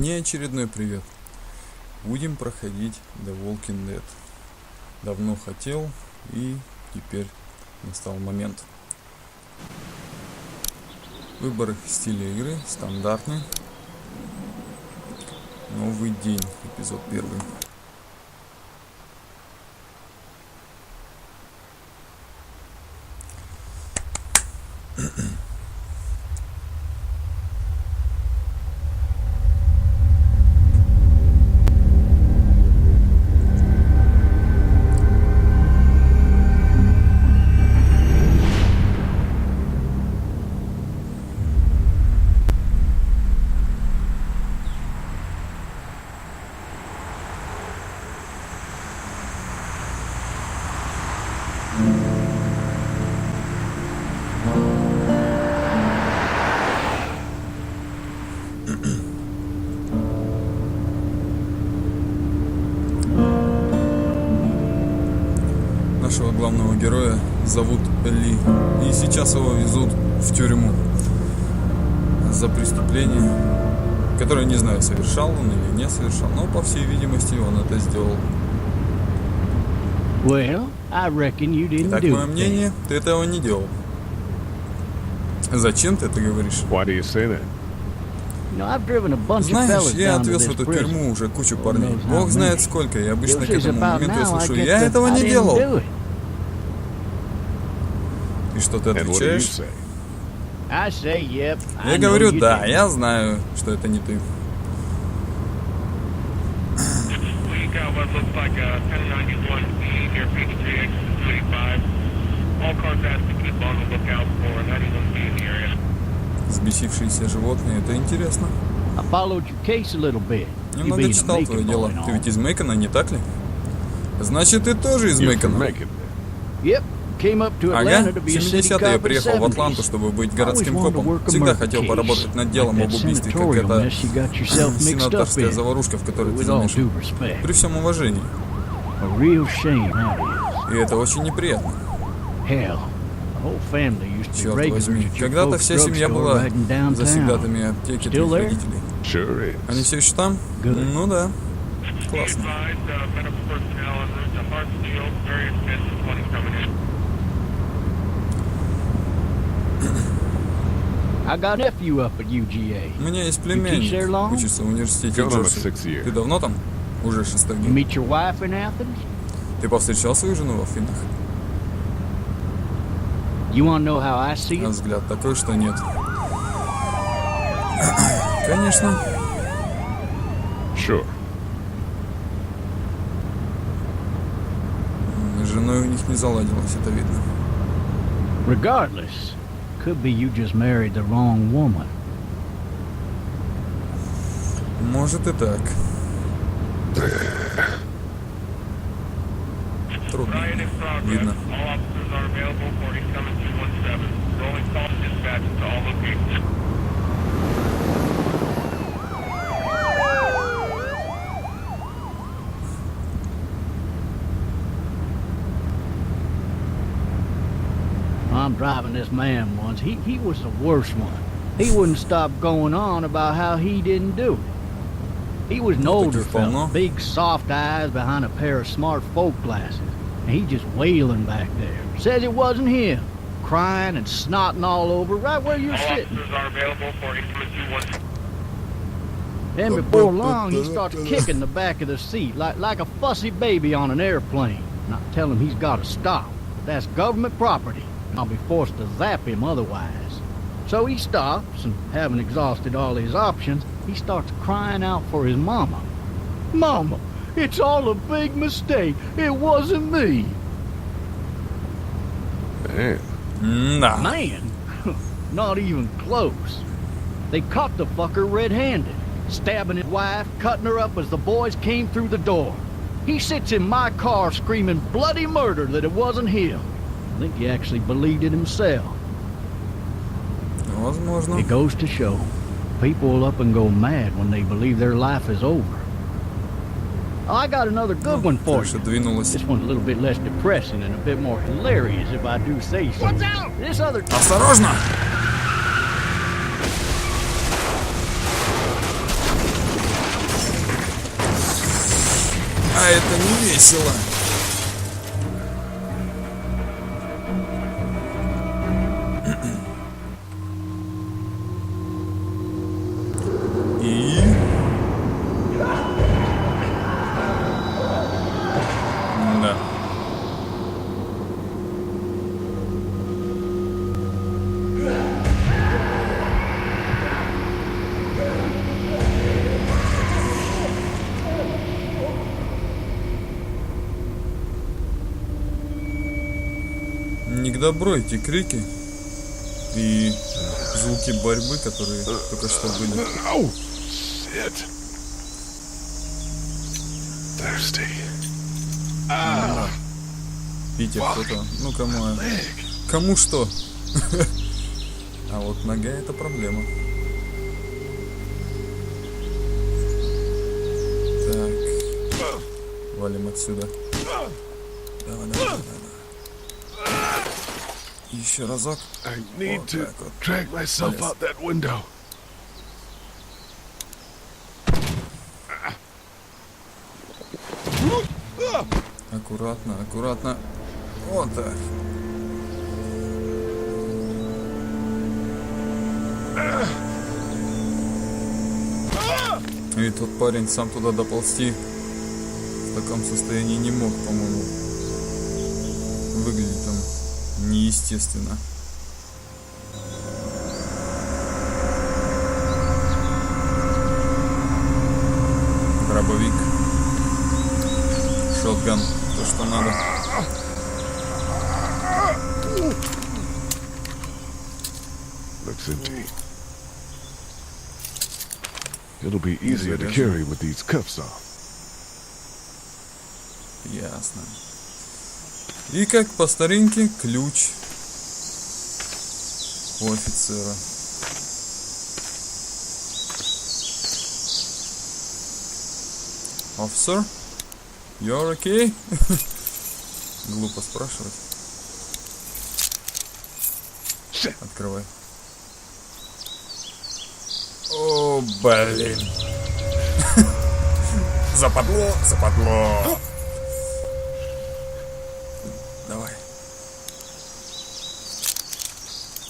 Внеочередной привет. Будем проходить The Walking Dead. Давно хотел, и теперь настал момент. Выбор стиля игры стандартный. Новый день, эпизод 1. Нашего главного героя зовут Ли, и сейчас его везут в тюрьму за преступление, которое, не знаю, совершал он или не совершал, но по всей видимости он это сделал. Итак, мое мнение, ты этого не делал. Зачем ты это говоришь? Знаешь, я отвез в эту тюрьму уже кучу парней. Бог знает сколько, и обычно к этому моменту я слышу: я этого не делал. И что ты отвечаешь? Я говорю: да, я знаю, что это не ты. Взбесившиеся животные, это интересно. Немного читал твое дело. Ты ведь из Мэйкона, не так ли? Значит, ты тоже из Мэйкона. Ага, в 70-е я приехал в Атланту, чтобы быть городским копом. Всегда хотел поработать над делом об убийстве, как эта сенаторская заварушка, в которой ты замешан. При всем уважении. И это очень неприятно. Черт возьми, когда-то вся семья была завсегдатами аптеки твоих родителей. Они все еще там? Ну да. Классно. У меня есть племянник, учится в университете Джорджии. Ты давно там? Уже 6-й день. Ты повстречал свою жену в Афинах? А взгляд такой, что нет. Конечно. С женой у них не заладилось, это видно. Может и так. Трудно. Видно. I'm driving this man once. He was the worst one. He wouldn't stop going on about how he didn't do it. He was an older fella, big soft eyes behind a pair of smart folk glasses. And he just wailing back there. Says it wasn't him. Crying and snotting all over right where you're sitting. Then before long, he starts kicking the back of the seat like a fussy baby on an airplane. And I tell him he's got to stop. That's government property. I'll be forced to zap him otherwise. So he stops, and having exhausted all his options, he starts crying out for his mama. Mama, it's all a big mistake. It wasn't me. Man, not even close. They caught the fucker red-handed, stabbing his wife, cutting her up as the boys came through the door. He sits in my car screaming bloody murder that it wasn't him. I think he actually believed it himself. Возможно. It goes to show, people will up and go mad when they believe their life is over. Oh, I got another good one for you. This one's a little bit less depressing and a bit more hilarious, if I do say so. Watch out! This other... Осторожно! А это не весело. И... Да. Не к добру эти крики и звуки борьбы, которые только что были. Питер кто-то. Ну кому что? А вот нога — это проблема. Так, валим отсюда. Давай. Еще разок. Вот так вот. Аккуратно. Вот так. И тот парень сам туда доползти в таком состоянии не мог, по-моему. Выглядит там неестественно. Дробовик. Шотган. То, что надо. Looks empty. It'll be easier to carry with these cuffs off. Ясно. И как по старинке ключ у офицера. Officer, you're okay? Глупо спрашивать. Открывай. О, блин. Западло. Давай.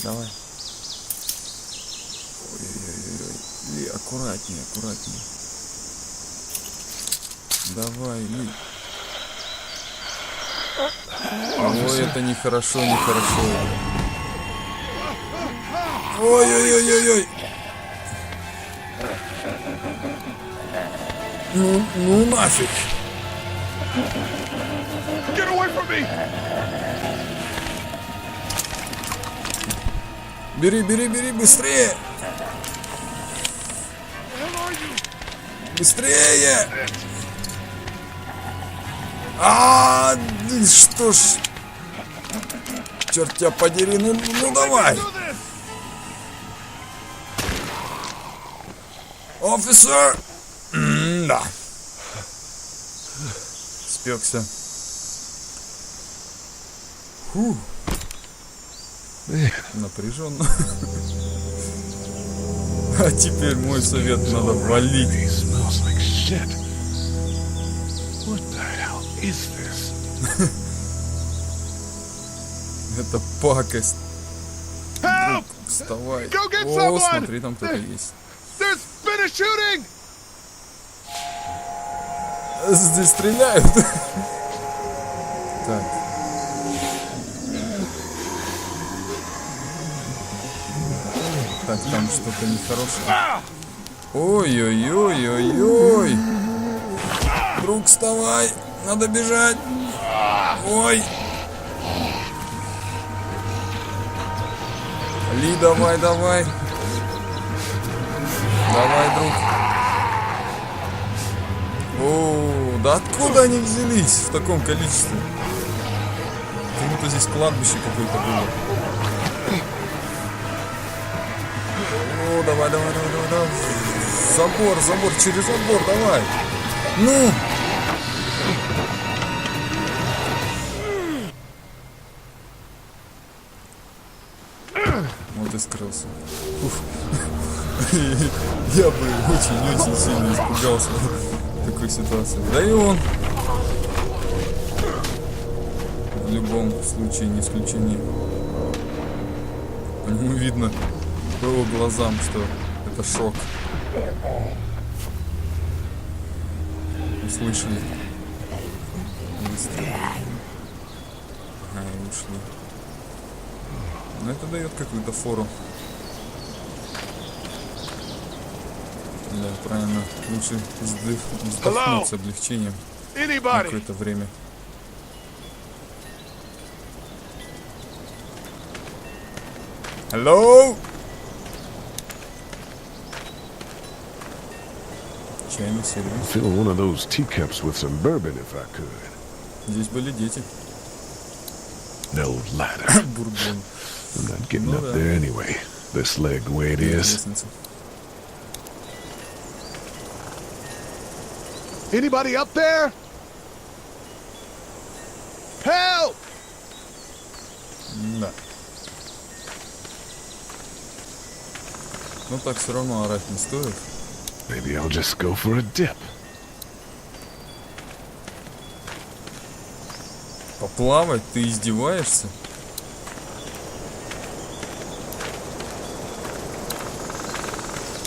Ой. Ли, аккуратнее. Давай, Ли. Ой, это нехорошо. Ой. Ну нафиг. Get away from me! Бери, быстрее! Быстрее! Что ж... Черт тебя подери, ну давай! Офицер! Да. Спекся. Фу. Напряженно. А теперь мой совет: надо валить. Это пакость. Друг, вставай. О, смотри, там кто-то есть. Здесь стреляют. Так. Так, там что-то нехорошее. Ой. Друг, вставай. Надо бежать. Ой. Ли, давай. Давай, друг. О, да откуда они взялись в таком количестве? Как будто здесь кладбище какое-то было. О, давай. Забор, через забор, давай. Ну! Вот и скрылся. Уф. Я бы очень сильно испугался. в такой ситуации. Да и он в любом случае не исключение. По нему видно, по его глазам, что это шок. Услышали выстрел. Ага, и ушли. Но это дает какую-то фору. Да, правильно. Лучше вздохнуть с облегчением на какое-то время. Hello? Чайный сервис. Fill one of those teacups with some bourbon if I could. Здесь были дети. No ladder. Бурбон. I'm not getting up there anyway. This leg the way it is. Лестница. Anybody up there? Help! Да. Но так все равно орать не стоит. Maybe I'll just go for a dip. Поплавать? Ты издеваешься?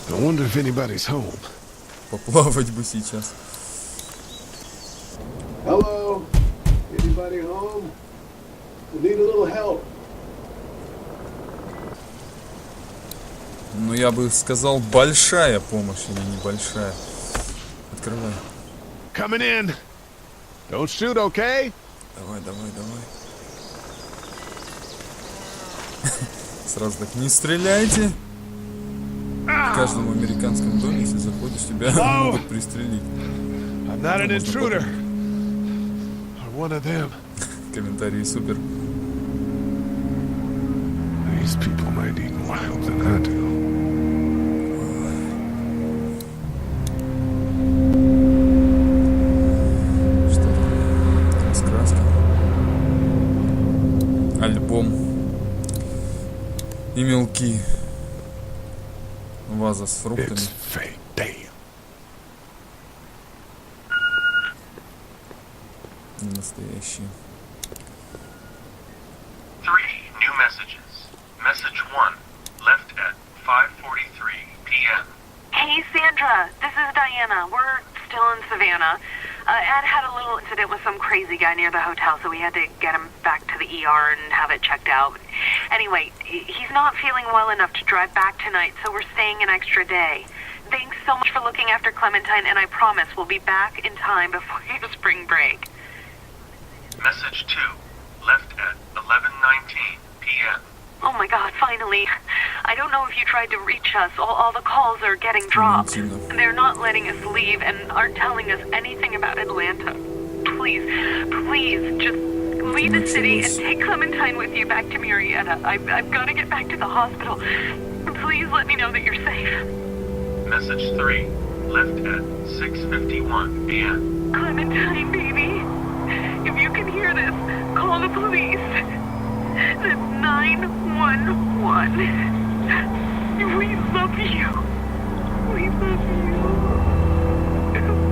I wonder if anybody's home. Поплавать бы сейчас. Hello? Anybody home? We need a little help. Ну, я бы сказал, большая помощь или небольшая. Открывай. Coming in. Don't shoot, okay? Давай, давай, давай. Сразу так, не стреляйте. В каждом американском доме, если заходишь, тебя могут пристрелить. I'm not an intruder. Or one of them. Комментарии супер. These people might need more help than I do. Что там? Раскраска. Альбом. И мелки. Ваза с фруктами. It's fake. Damn. Настоящие. 3 new messages. Message 1, left at 5:43 p.m. Hey, Sandra. This is Diana. We're still in Savannah. Ed had a little incident with some crazy guy near the hotel, so we had to get him back to the ER and have it checked out. Anyway, he's not feeling well enough to drive back tonight, so we're staying an extra day. Thanks so much for looking after Clementine, and I promise we'll be back in time before your spring break. Message 2, left at 11:19 p.m. Oh my God, finally. I don't know if you tried to reach us. All the calls are getting dropped. They're not letting us leave and aren't telling us anything about Atlanta. Please, please, just leave the city and take Clementine with you back to Murrieta. I've got to get back to the hospital. Please let me know that you're safe. Message 3, left at 6:51 p.m. Clementine, baby. If you can hear this, call the police. That's 911. We love you. We love you.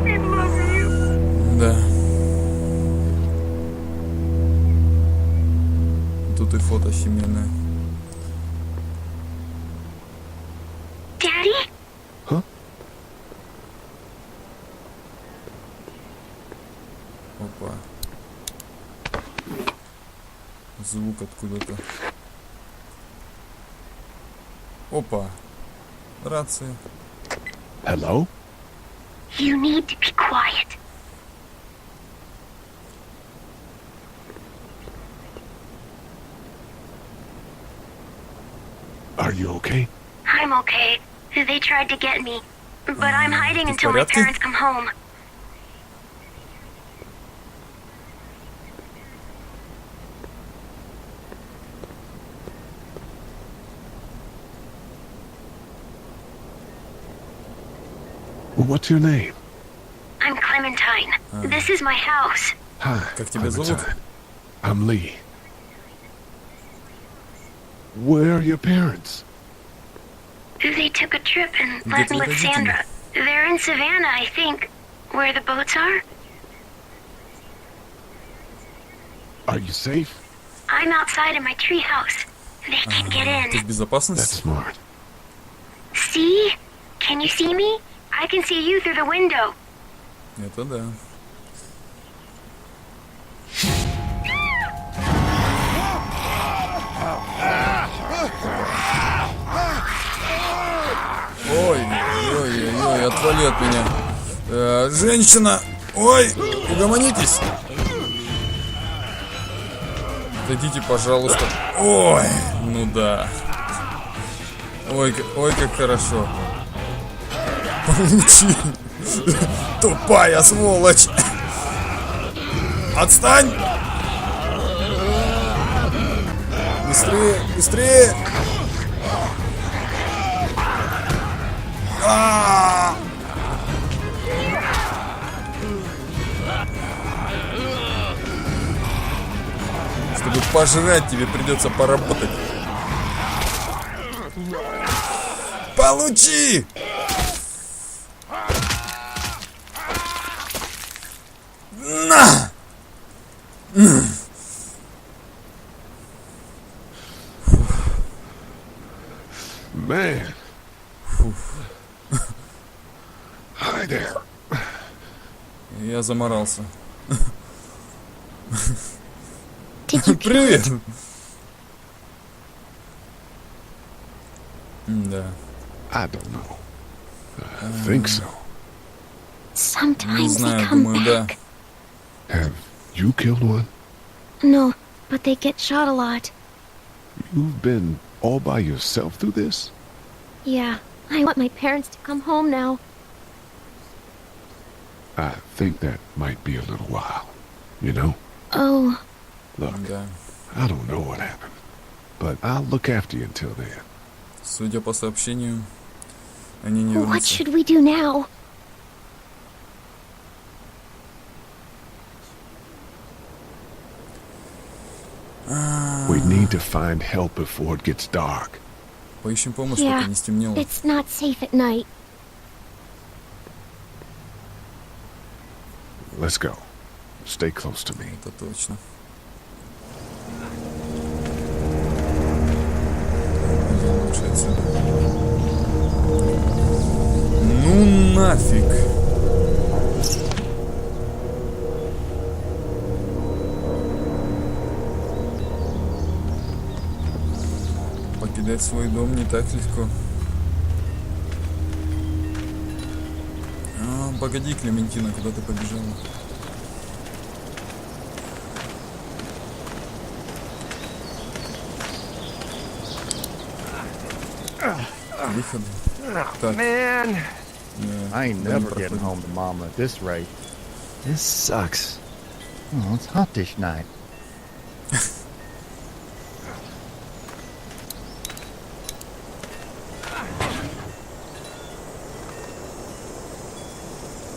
We love you. Да. Тут и фото семейное. Daddy? Huh? Опа. Звук откуда-то. Опа. Рация. Hello? You need to be quiet. Are you okay? I'm okay. They tried to get me, but I'm hiding Ты в until my порядке? parents come home. What's your name? I'm Clementine. This is my house. Hi, Как тебя зовут? Clementine. I'm Lee. Where are your parents? They took a trip and Где left me твои with родители? Sandra. They're in Savannah, I think. Where the boats are? Are you safe? I'm outside in my treehouse. They can't get Ты в in. That's безопасности? smart. See? Can you see me? I can see you through the window. Это да. Ой, отвали от меня. Женщина! Ой, угомонитесь! Дадите, пожалуйста. Ой, ну да. Ой, как хорошо. Получи. Тупая сволочь. Отстань! Быстрее, быстрее! А-а-а! Чтобы пожрать, тебе придется поработать. Получи! На! Man. Hi there. Я заморался. Did you Привет! Да. I don't know. I think so. Не Sometimes they знаю, come думаю, да. back. Have you killed one? No, but they get shot a lot. You've been all by yourself through this? Yeah, I want my parents to come home now. I think that might be a little while. You know? Oh, Look, Да. I don't know what happened, but I'll look after you until then. Судя по сообщению, они не what вернутся. should we do now? We need to find help before it gets dark. Поищем помощь, Yeah, пока не стемнело. it's not safe at night. Let's go. Stay close to me. Это точно. Лучше отсюда. Ну нафиг. Покидать свой дом не так легко. Погоди, Клементина, куда ты побежала? Выход. Так. Man, Да, I ain't да, never не getting проходим. home to Mama at this rate. This sucks. Oh, it's hot this night.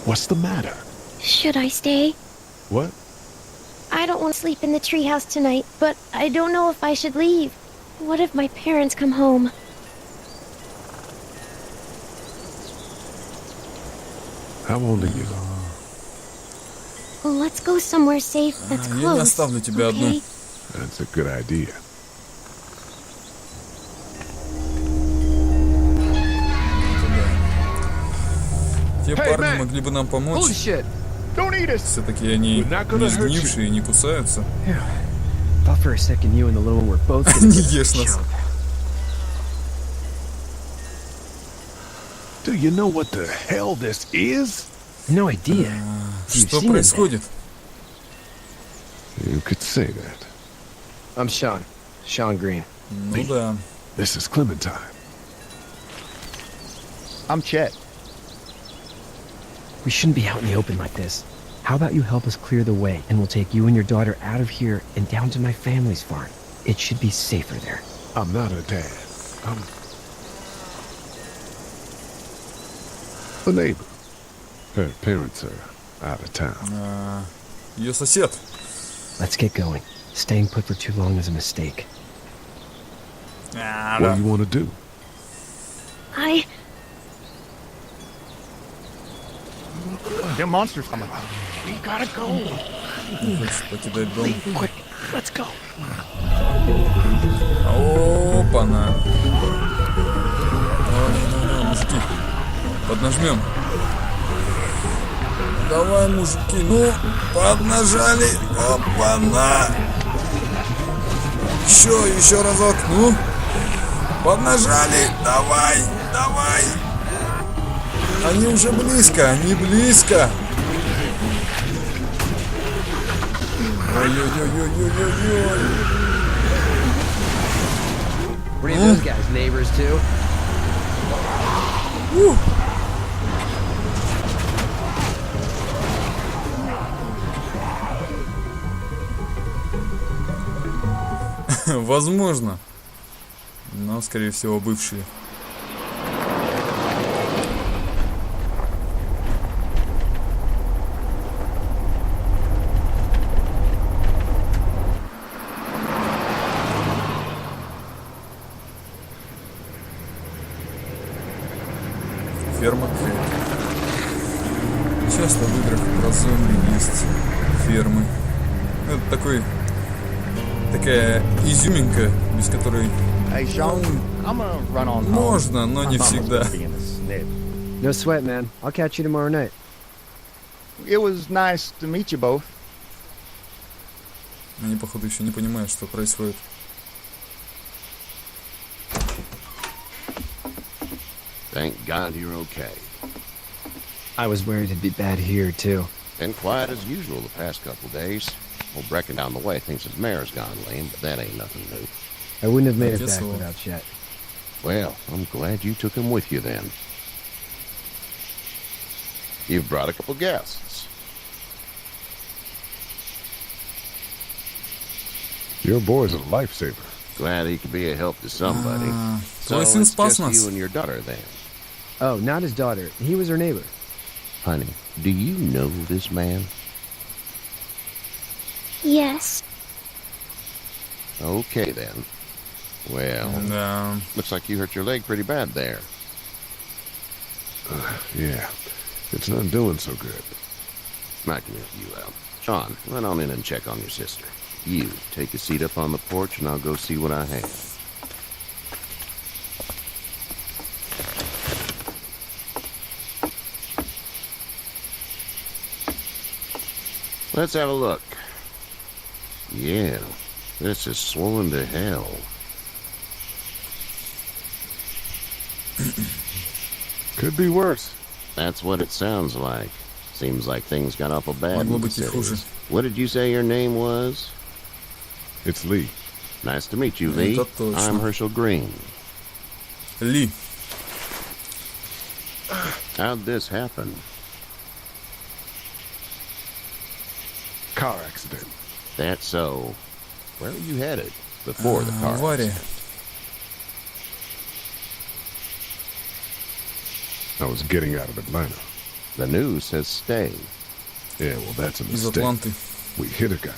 What's the matter? Should I stay? What? I don't want to sleep in the treehouse tonight, but I don't know if I should leave. What if my parents come home? How old are you? Let's go somewhere safe that's Я не close. оставлю тебя одну. Okay? That's a good idea. Те Hey, парни man! могли бы нам Holy помочь. shit! Don't eat us! Все-таки они We're not gonna не hurt you. сгнившие и не кусаются. Thought for a second you and the little one were both gonna Не get ешь нас. choked. Do you know what the hell this is? No idea. You've Что seen it, происходит? You could say that. man. I'm Sean. Sean Green. Ну да. This is Clementine. I'm Chet. We shouldn't be out in the open like this. How about you help us clear the way, and we'll take you and your daughter out of here and down to my family's farm. It should be safer there. I'm not her dad. I'm a neighbor. Her parents are out of town. Ее сосед. Let's get going. Staying put for too long is a mistake. What do you want to do? Them monsters coming. We gotta go. Не хочет покидать дом. Quick, let's go. Опа-на. Давай, мужики. Поднажмем. Давай, мужики, ну, поднажали. Опа-на. Еще разок, ну. Поднажали. Давай. Они уже близко, они близко. Ой-ой-ой-ой-ой-ой-ой. What are those guys, neighbors too? Возможно. Но, скорее всего, бывшие. Ферма Кэт. Часто в играх про зомби есть фермы. Это такая изюминка, без которой Hey, Sean, I'm gonna run on home. можно, но не My mama's всегда. being a snitch. No sweat, man. I'll catch you tomorrow night. It was nice to meet you both. Они, походу, еще не понимают, что происходит. Thank God you're okay. I was worried it'd be bad here, too. Been quiet as usual the past couple days. Old Brecken down the way thinks his mare's gone lame, but that ain't nothing new. I wouldn't have made it guess back so. without Chet. Well, I'm glad you took him with you then. You've brought a couple guests. Your boy's a lifesaver. Glad he could be a help to somebody. So Твой it's сын спас just нас. you and your daughter then. Oh, not his daughter. He was her neighbor. Honey, do you know this man? Yes. Okay then. Well, Да. looks like you hurt your leg pretty bad there. Yeah, it's not doing so good. I can help you out. Sean, run on in and check on your sister. You, take a seat up on the porch and I'll go see what I have. Let's have a look. Yeah, this is swollen to hell. Could be worse. That's what it sounds like. Seems like things got awful bad Могло in the быть и хуже. cities. What did you say your name was? It's Lee. Nice to meet you, Lee. Это точно. I'm Herschel Green. Ли. How'd this happen? Car accident. That's so. Where were you headed before the car? Авария. I was getting out of Atlanta. The news says stay. Yeah, well, that's a Из mistake. Атланты. We hit a guy.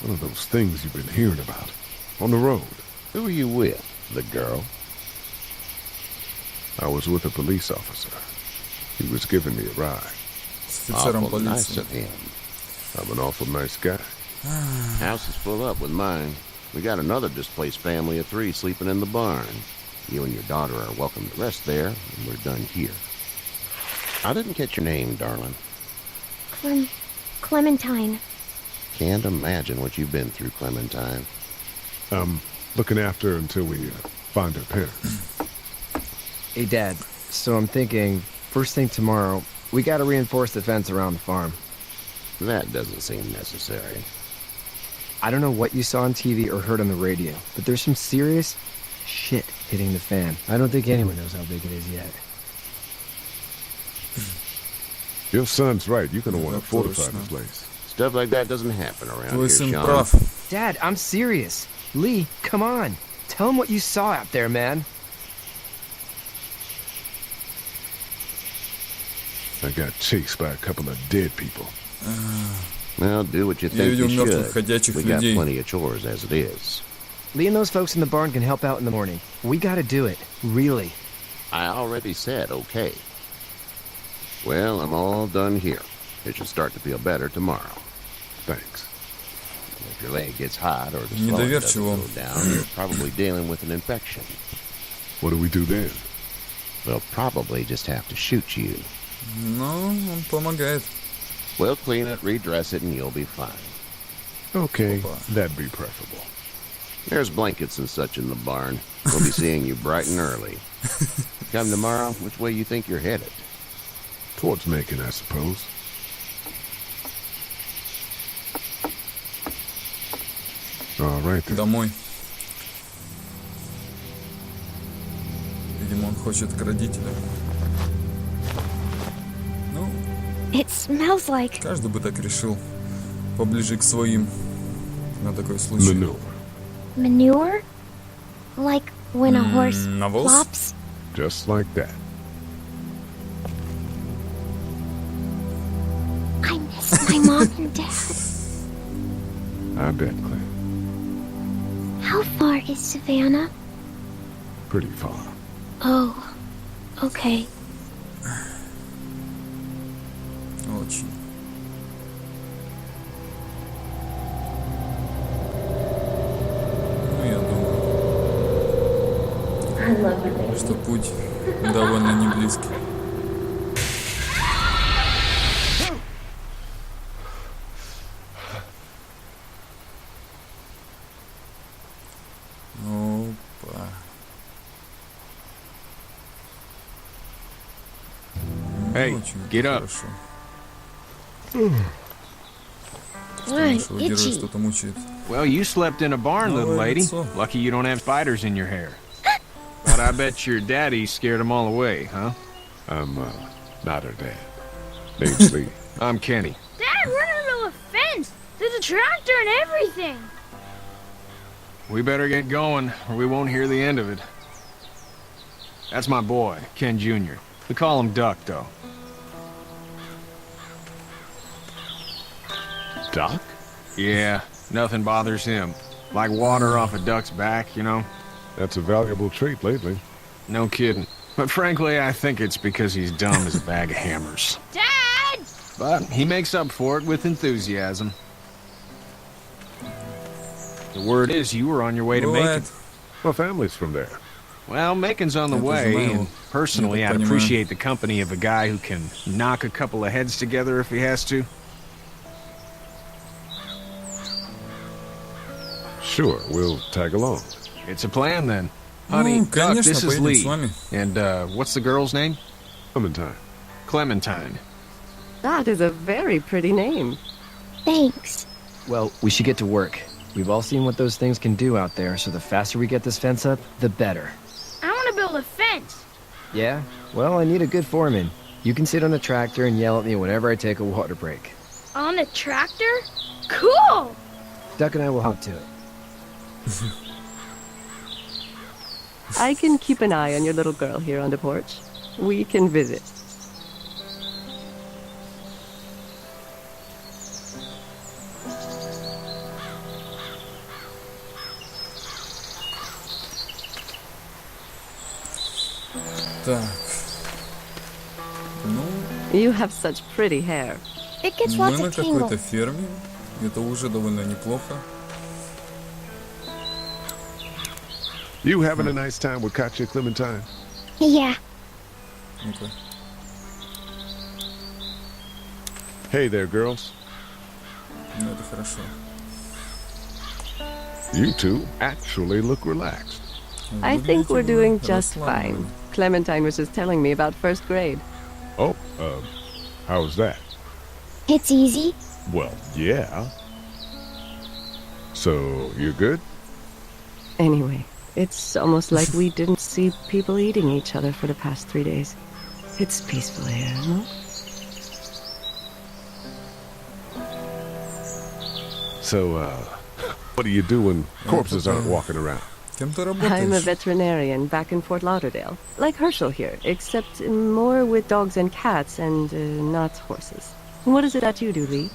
One of those things you've been hearing about. On the road. Who were you with? The girl? I was with a police officer. He was giving me a ride. С офицером Awful nice полиции. of him. I'm an awful nice guy. House is full up with mine. We got another displaced family of 3 sleeping in the barn. You and your daughter are welcome to rest there, and we're done here. I didn't catch your name, darling. Clementine. Can't imagine what you've been through, Clementine. I'm looking after her until we find her parents. Hey, Dad. So I'm thinking, first thing tomorrow, we gotta reinforce the fence around the farm. That doesn't seem necessary. I don't know what you saw on TV or heard on the radio, but there's some serious shit hitting the fan. I don't think anyone knows how big it is yet. Your son's right. You're gonna want to Да, fortify точно. this place. Stuff like that doesn't happen around Твой here, сын Sean. прав. Dad, I'm serious. Lee, come on. Tell him what you saw out there, man. I got chased by a couple of dead people. Well, do what you Я think видел you мертвых should. ходячих We got людей. plenty of chores as it is. Lee and those folks in the barn can help out in the morning. We gotta do it. Really. I already said okay. Well, I'm all done here. It should start to feel better tomorrow. Thanks. If your leg gets hot or the swelling Недоверчиво. doesn't go down, you're probably dealing with an infection. What do we do then? We'll probably just have to shoot you. Но он помогает. We'll clean it, redress it, and you'll be fine. Okay, Опа. that'd be preferable. There's blankets and such in the barn. We'll be seeing you bright and early. Come tomorrow, which way you think you're headed? Towards Macon, I suppose. All right then. Домой. Видимо, он хочет к родителям. Ну, It smells like каждый бы так решил. Поближе к своим. На такой случай. Manure. manure? Like when a horse Навоз? flops? Just like that. I miss my mom and dad. I bet, Clem. How far is Savannah? Pretty far. Oh, okay. Очень. Ну, я думаю, что путь довольно не близкий. Опа. Hey, Очень get up. хорошо. Why, Нашего героя itchy. что-то мучает. Well, you slept in a barn, little Новое lady. лицо. Lucky you don't have spiders in your hair. But I bet your daddy scared them all away, huh? I'm, not her dad. Name's Lee. I'm Kenny. Dad, we're in the middle of a fence. There's a tractor and everything. We better get going, or we won't hear the end of it. That's my boy, Ken Jr. We call him Duck, though. Doc? Yeah, nothing bothers him. Like water off a duck's back, you know? That's a valuable trait lately. No kidding. But frankly, I think it's because he's dumb as a bag of hammers. Dad! But he makes up for it with enthusiasm. The word is you were on your way to Macon. Бывает. My family's from there. Well, Macon's on the Я way, понимаю. and personally, Я I'd так понимаю. appreciate the company of a guy who can knock a couple of heads together if he has to. Sure, we'll tag along. It's a plan, then. Honey, Ну, Duck, конечно, this is поедем Lee. с вами. And, what's the girl's name? Clementine. Clementine. That is a very pretty name. Thanks. Well, we should get to work. We've all seen what those things can do out there, so the faster we get this fence up, the better. I want to build a fence. Yeah? Well, I need a good foreman. You can sit on the tractor and yell at me whenever I take a water break. On the tractor? Cool! Duck and I will hop to it. I can keep an eye on your little girl here on the porch. We can visit. Так. Ну, You have such pretty hair. It gets мы lots на of какой-то tangles. ферме. Это уже довольно неплохо. You having a nice time with Katya, Clementine? Yeah. Ну-ка. Hey there, girls. Ну, это хорошо. You two actually look relaxed. I think we're Выглядите doing вы just расслабленными. fine. Clementine was just telling me about first grade. Oh, how's that? It's easy. Well, yeah. So, you good? Anyway, it's almost like we didn't see people eating each other for the past 3 days. It's peaceful here, no? So, what do you do when corpses aren't walking around? Кем ты I'm a работаешь? veterinarian back in Fort Lauderdale. Like Herschel here, except more with dogs and cats and not horses. What is it that you do, Lee?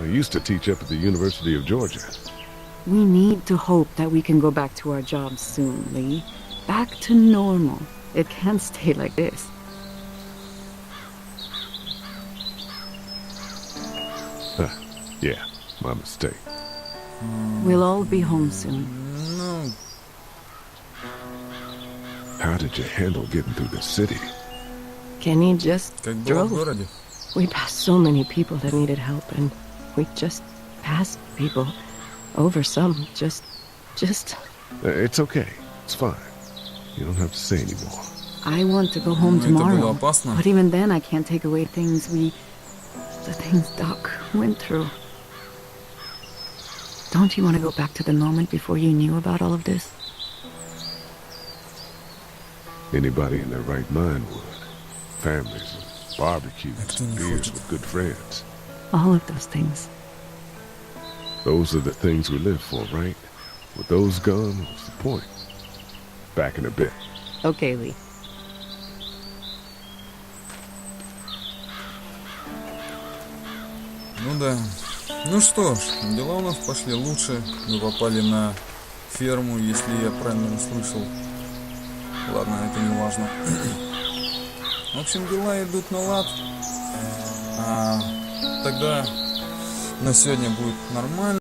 I used to teach up at the University of Georgia. We need to hope that we can go back to our jobs soon, Lee. Back to normal. It can't stay like this. Yeah, my mistake. We'll all be home soon. Ну, How did you handle getting through the city? Kenny just как было в drove. городе. We passed so many people that needed help, and we just passed people over some. Just. It's okay. It's fine. You don't have to say anymore. I want to go home Это было tomorrow. опасно. But even then, I can't take away the things Doc went through. Don't you want to go back to the moment before you knew about all of this? Anybody in their right mind would. Families and barbecues and beers with good friends. All of those things. Those are the things we live for, right? With those gone, what's the point? Back in a bit. Okay, Lee. Ну да. Ну что ж, дела у нас пошли лучше. Мы попали на ферму, если я правильно услышал. Ладно, это не важно. В общем, дела идут на лад. Тогда на сегодня будет нормально.